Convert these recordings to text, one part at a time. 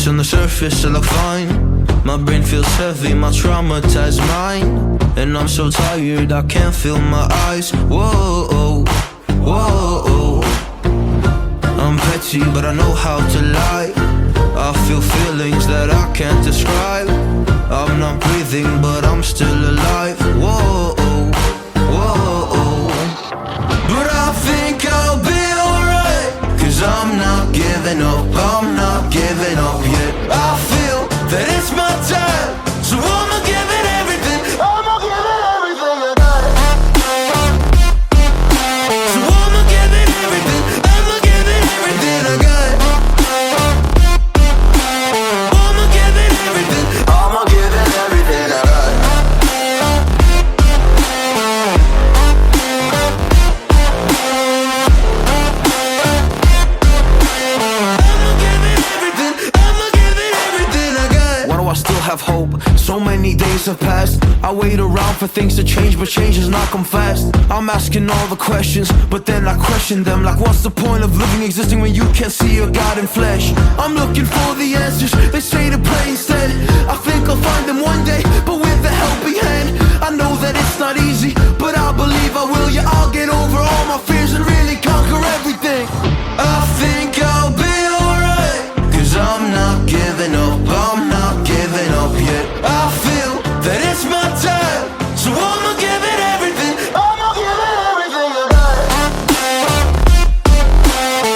nervous on the surface, I look fine. My brain feels heavy, my traumatized mind. And I'm so tired, I can't feel my eyes. Whoa, whoa. I'm petty, but I know how to lie. I feel feelings that I can't describe. I'm not breathing, but I'm still alive. Whoa, whoa. But I think I'll be alright, 'cause I'm not giving up, I'm not giving up yet. I feel that it's my time, so I'ma give it everything. I'ma give it everything I got. So I'ma give it everything. I'ma give it everything I got. I'ma give it everything. I'ma give it everything I got. Have hope. So many days have passed. I wait around for things to change, but change has not come fast. I'm asking all the questions, but then I question them. Like, what's the point of living, existing when you can't see your God in flesh? I'm looking for the answers, they say to pray instead. I think I'll find them one day, but with a helping hand. I know that it's not easy, but I believe I will. Yeah, I'll get over all my fears and really conquer everything. I think I'll be alright, 'cause I'm not giving up, I'm not giving up yet. I feel that it's my time, so I'ma give it everything. I'ma give it everything I got.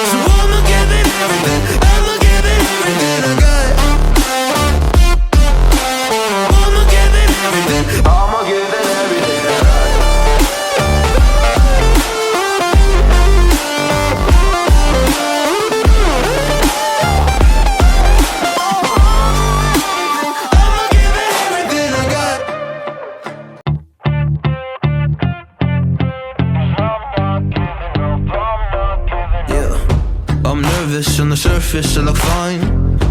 So I'ma give it everything. I'ma give it everything I got. I'ma give it everything. I'ma give it everything I got. On the surface, I look fine.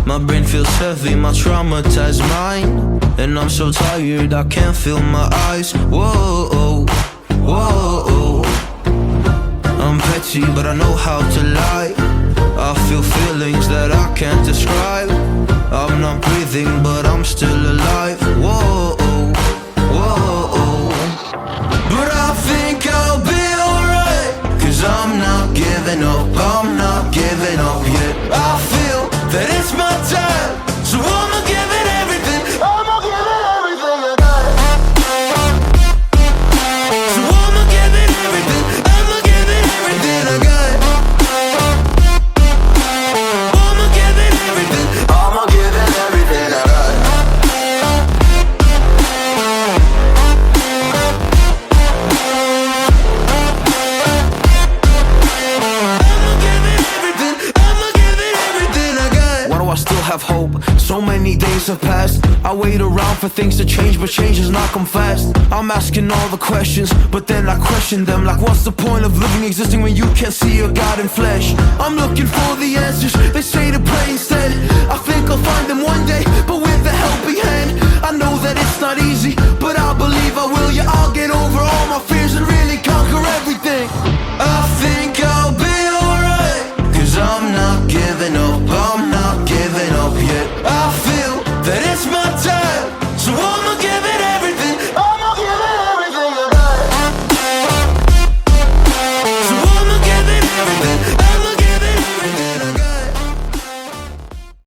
My brain feels heavy, my traumatized mind. And I'm so tired, I can't feel my eyes. Whoa, whoa. I'm petty, but I know how to lie. I feel feelings that I can't describe. I'm not breathing, but I'm still alive. Whoa, whoa. But I think I'll be alright, 'cause I'm not giving up, I'm not giving up yet. I feel that it's my time, so I'ma give it everything. I'ma give it everything I got. So I'ma give it everything. I'ma give it everything I got. I'ma give it everything. I'ma give it everything I got. Have hope. So many days have passed. I wait around for things to change, but change has not come fast. I'm asking all the questions, but then I question them. Like, what's the point of living, existing when you can't see your God in flesh? I'm looking for the answers, they say to pray instead. I think I'll find them one day, but